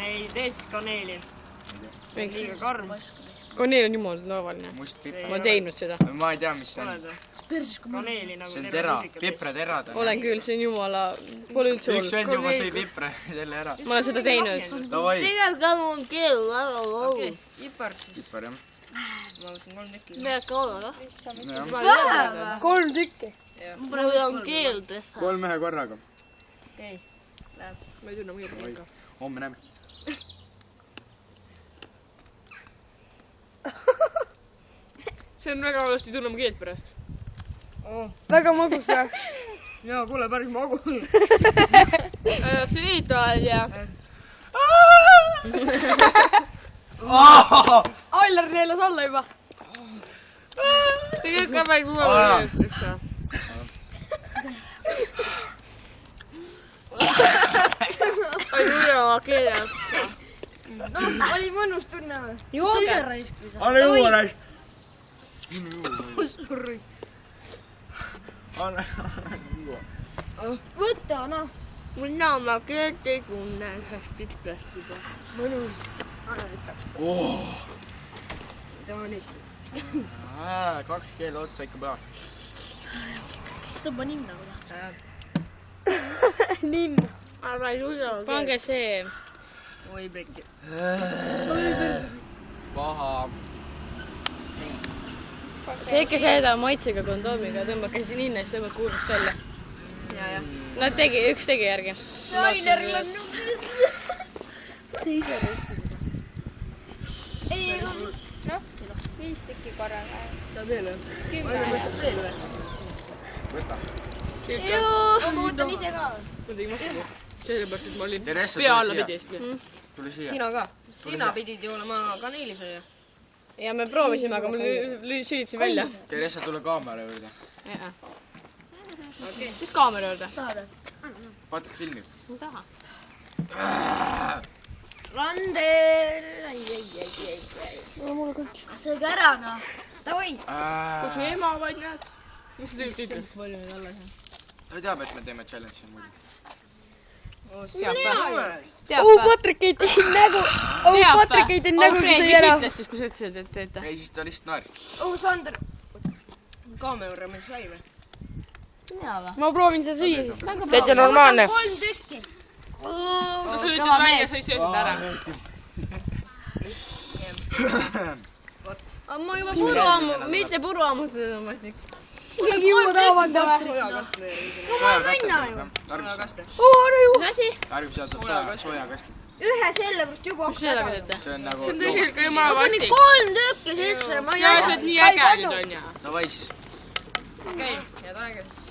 ei tee siis kaneeli. Liiga karm. Kaneel on jumala tavaline. Ma olen teinud seda. Ma ei tea, mis see on. Kaneeli nagu see on tera, pipreterad. Olen küll, see on jumala... Pole üldse üks vend juba sõi pipre selle ära. Ma olen seda teinud. Tegelikult on mul keel väga lohu. Ipar siis. Pipar, jah. Ma võtan 3 tükki. Meid ka olla, kah? 3 tükki. Mul on keel teha. 3 ühe korraga. Okei, läheb siis. Ma ei tunne muidu ka. Homme näeme. See on väga halvasti tunne mu keelt pärast. Väga magus või? Jaa, kuule, päris magus. Finito all ja... Ailar neelas alla juba. Tegelikult ka vaid kuule. Ai nuja keele. No, oli mõnus tunne või? Jooge. Anna juua raisk. Sorry. Anna juua. Võta, noh. Mina oma keelt ei tunne ühest pitkast juba. Mõnus. Anna võtta. Taanist. 2 keele otsa ikka põlad. Tõmba ninna või Läheb. Ninna. Aga ei tule. Pange see... Oi, pekki. Paha. Tehke seda maitsega kondoomiga, tõmbake siin inna ja siis tõmbake kuulust välja. Ja. Nad üks tegi järgi. Ailaril on... Teise ei, noh, 5 tükki korraga. Ta teel või? 10. Aina mõtled teel või? Võta. Ma võtan ise ka. Ma tegin vastu. Sellepärast, et ma olin Teresa, pea tule alla siia. pidi. Tule siia. Sina ka. Sina pidid ju olema kaneelisööja. Ja me proovisime, aga ma sülitasin välja. Teresa, tule kaamera juurde. Mis kaamera juurde? Vaata filmi. Ma taha. Rander. Sööge ära, noh. Davai. Kus su ema vaid näed? Mis sa tegelikult ütled? Palju nüüd alles on? Ta teab, et me teeme challenge'i muidu. Teab või? Patrik ei teinud nägu. Patrik ei teinud nägu, kui sõi ära. Mis ütles siis, kui sa ütlesid, et teete? Ei, siis ta lihtsalt naeris. Sander. Kaamera me sai või? Ma proovin seda süüa siis. Täitsa normaalne. 3 tükki. Sa süütad välja, sa ei söö seda ära. Ma juba mitte puru ammutada tõmbasin. Keegi juua tahavad või? Sojakast me Järgmise Mis asi? saab sojakasti. Ühe sellepärast juba Mis seda teete? See on nagu... See on tõsiselt ka jumala kuni vastik. 3 tükki sisse. Ja see on nii äge nüüd on ja. Davai siis. Okei, head aega siis.